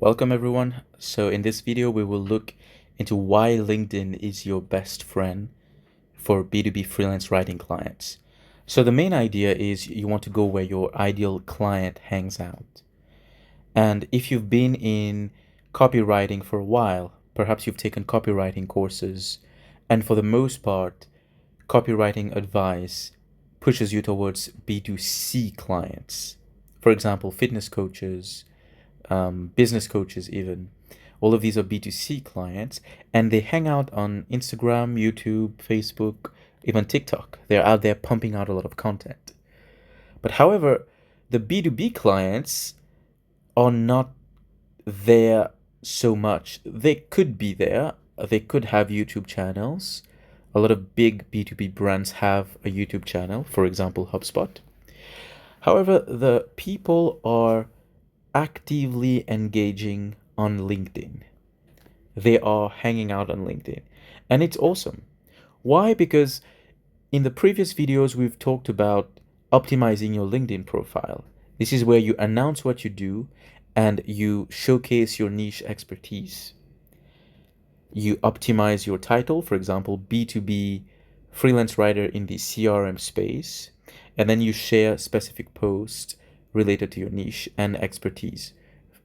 Welcome everyone. So in this video, we will look into why LinkedIn is your best friend for B2B freelance writing clients. So the main idea is you want to go where your ideal client hangs out. And if you've been in copywriting for a while, perhaps you've taken copywriting courses, and for the most part, copywriting advice pushes you towards B2C clients. For example, fitness coaches, business coaches even. All of these are B2C clients, and they hang out on Instagram, YouTube, Facebook, even TikTok. They're out there pumping out a lot of content. But however, the B2B clients are not there so much. They could be there. They could have YouTube channels. A lot of big B2B brands have a YouTube channel, for example, HubSpot. However, the people are actively engaging on LinkedIn. They are hanging out on LinkedIn. And it's awesome. Why? Because in the previous videos, we've talked about optimizing your LinkedIn profile. This is where you announce what you do and you showcase your niche expertise. You optimize your title, for example, B2B freelance writer in the CRM space, and then you share specific posts related to your niche and expertise.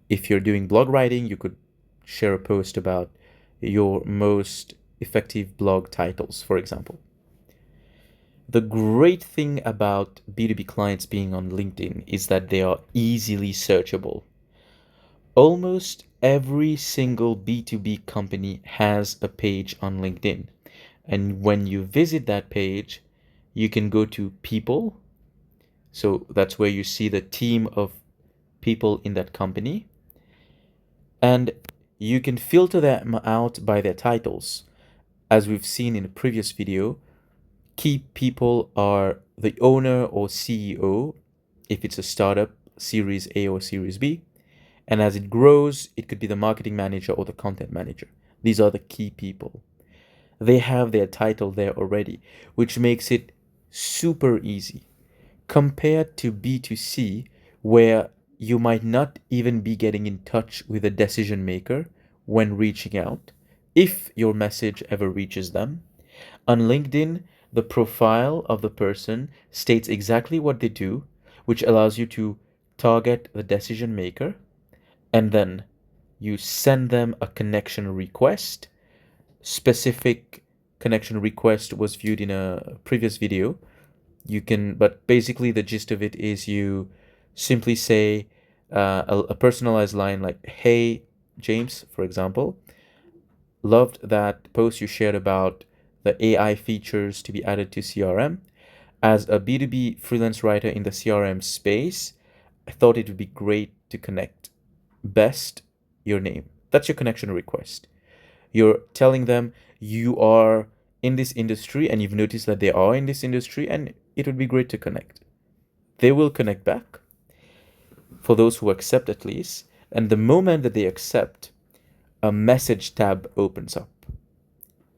If you're doing blog writing, you could share a post about your most effective blog titles, for example. The great thing about B2B clients being on LinkedIn is that they are easily searchable. Almost every single B2B company has a page on LinkedIn. And when you visit that page, you can go to people. So that's where you see the team of people in that company. And you can filter them out by their titles. As we've seen in a previous video, key people are the owner or CEO, if it's a startup, Series A or Series B. And as it grows, it could be the marketing manager or the content manager. These are the key people. They have their title there already, which makes it super easy compared to B2C, where you might not even be getting in touch with a decision maker when reaching out, if your message ever reaches them. On LinkedIn, the profile of the person states exactly what they do, which allows you to target the decision maker, and then you send them a connection request. Specific connection request was viewed in a previous video. But basically the gist of it is you simply say a personalized line like, "Hey, James," for example, "loved that post you shared about the AI features to be added to CRM. As a B2B freelance writer in the CRM space, I thought it would be great to connect. Best, your name." That's your connection request. You're telling them you are in this industry and you've noticed that they are in this industry and it would be great to connect. They will connect back, for those who accept at least. And the moment that they accept, a message tab opens up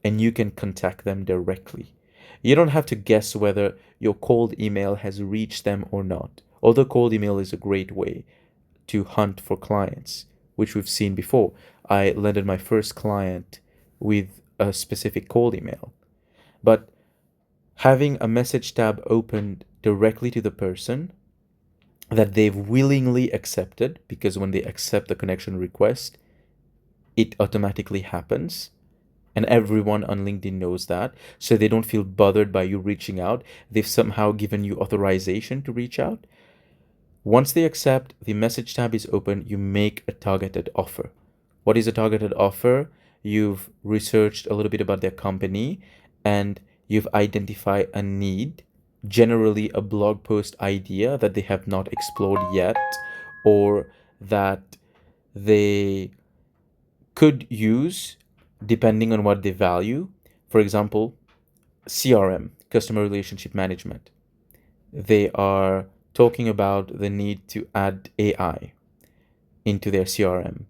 and you can contact them directly. You don't have to guess whether your cold email has reached them or not. Although cold email is a great way to hunt for clients, which we've seen before. I landed my first client with a specific cold email. But having a message tab opened directly to the person that they've willingly accepted, because when they accept the connection request, it automatically happens. And everyone on LinkedIn knows that. So they don't feel bothered by you reaching out. They've somehow given you authorization to reach out. Once they accept, the message tab is open, you make a targeted offer. What is a targeted offer? You've researched a little bit about their company and you've identified a need, generally a blog post idea that they have not explored yet, or that they could use depending on what they value. For example, CRM, customer relationship management. They are talking about the need to add AI into their CRM.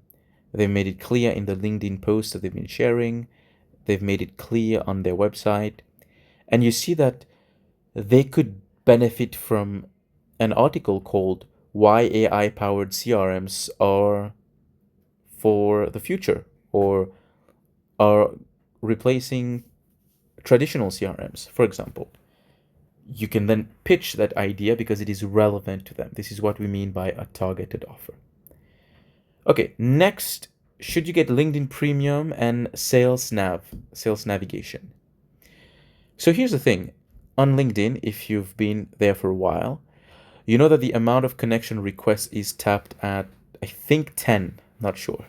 They've made it clear in the LinkedIn posts that they've been sharing. They've made it clear on their website. And you see that they could benefit from an article called "Why AI Powered CRMs Are for the future or are replacing traditional CRMs, for example. You can then pitch that idea because it is relevant to them. This is what we mean by a targeted offer. Okay, next, should you get LinkedIn Premium and Sales Navigation? So here's the thing. On LinkedIn, if you've been there for a while, you know that the amount of connection requests is tapped at, I think, 10. Not sure.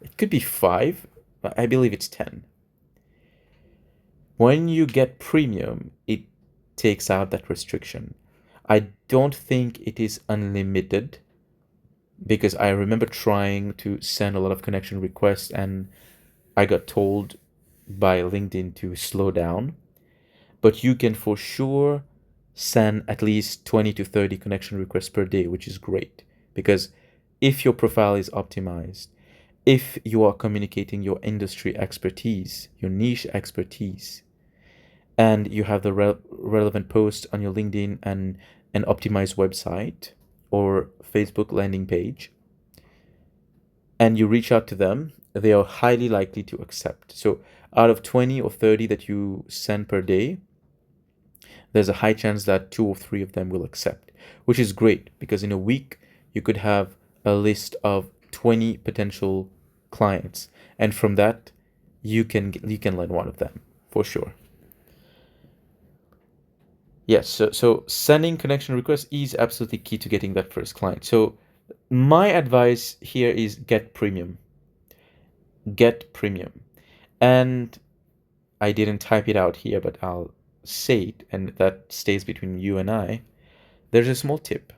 It could be 5, but I believe it's 10. When you get Premium, it takes out that restriction. I don't think it is unlimited because I remember trying to send a lot of connection requests and I got told by LinkedIn to slow down. But you can for sure send at least 20 to 30 connection requests per day, which is great because if your profile is optimized, if you are communicating your industry expertise, your niche expertise, and you have the relevant posts on your LinkedIn and an optimized website or Facebook landing page, and you reach out to them, they are highly likely to accept. So out of 20 or 30 that you send per day, there's a high chance that 2 or 3 of them will accept, which is great because in a week you could have a list of 20 potential clients, and from that you can land one of them for sure. Yes, so sending connection requests is absolutely key to getting that first client. So my advice here is get premium. Get premium. And I didn't type it out here, but I'll say it, and that stays between you and I. There's a small tip.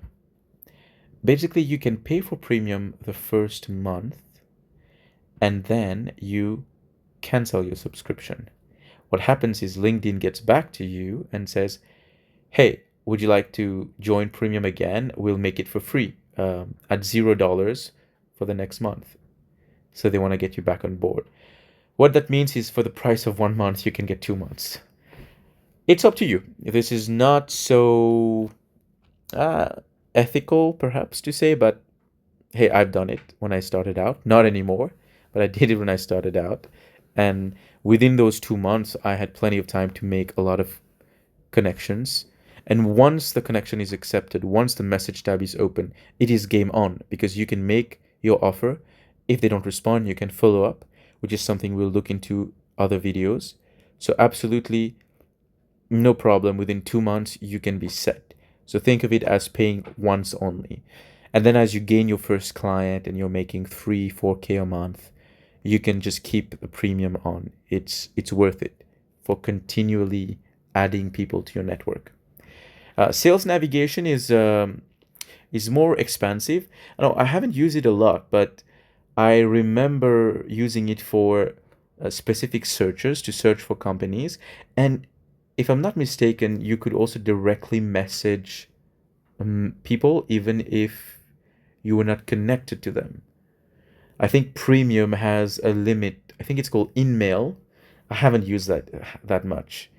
Basically, you can pay for premium the first month, and then you cancel your subscription. What happens is LinkedIn gets back to you and says, hey, would you like to join premium again? We'll make it for free at $0 for the next month. So they want to get you back on board. What that means is for the price of 1 month, you can get 2 months. It's up to you. This is not so ethical, perhaps, to say, but hey, I've done it when I started out. Not anymore, but I did it when I started out. And within those 2 months, I had plenty of time to make a lot of connections. And once the connection is accepted, once the message tab is open, it is game on because you can make your offer. If they don't respond, you can follow up, which is something we'll look into other videos. So absolutely no problem. Within 2 months, you can be set. So think of it as paying once only. And then as you gain your first client and you're making 3-4K a month, you can just keep the premium on. It's worth it for continually adding people to your network. Sales navigation is more expansive. I haven't used it a lot, but I remember using it for specific searches to search for companies. And if I'm not mistaken, you could also directly message people even if you were not connected to them. I think premium has a limit. I think it's called InMail. I haven't used that much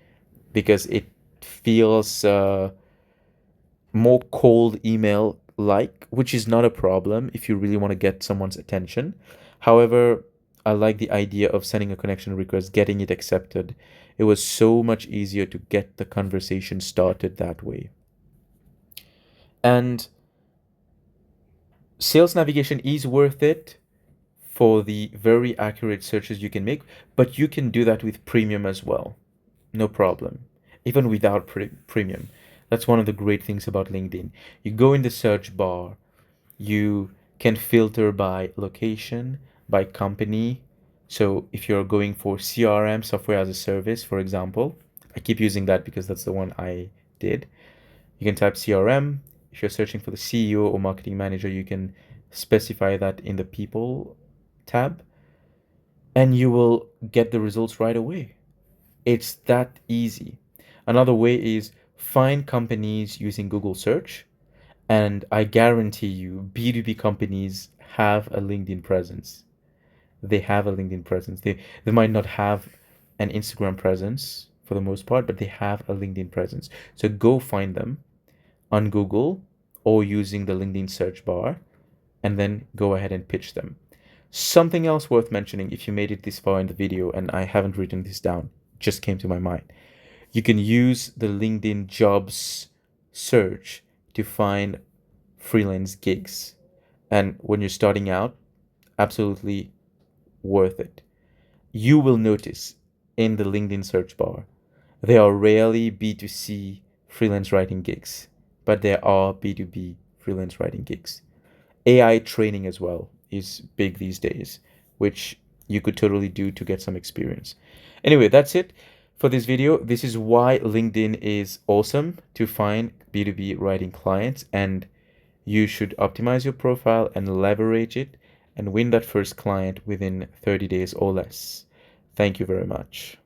because it feels more cold email like, which is not a problem if you really want to get someone's attention. However, I like the idea of sending a connection request, getting it accepted. It was so much easier to get the conversation started that way. And sales navigation is worth it for the very accurate searches you can make, but you can do that with premium as well. No problem. Even without premium. That's one of the great things about LinkedIn. You go in the search bar, you can filter by location, by company. So if you're going for CRM, software as a service, for example, I keep using that because that's the one I did. You can type CRM. If you're searching for the CEO or marketing manager, you can specify that in the people tab, and you will get the results right away. It's that easy. Another way is find companies using Google search, and I guarantee you B2B companies have a LinkedIn presence. They have a LinkedIn presence. They might not have an Instagram presence for the most part, but they have a LinkedIn presence. So go find them on Google or using the LinkedIn search bar, and then go ahead and pitch them. Something else worth mentioning, if you made it this far in the video and I haven't written this down, just came to my mind. You can use the LinkedIn jobs search to find freelance gigs. And when you're starting out, absolutely worth it. You will notice in the LinkedIn search bar, there are rarely B2C freelance writing gigs, but there are B2B freelance writing gigs. AI training as well is big these days, which you could totally do to get some experience. Anyway, that's it for this video. This is why LinkedIn is awesome to find B2B writing clients, and you should optimize your profile and leverage it and win that first client within 30 days or less. Thank you very much.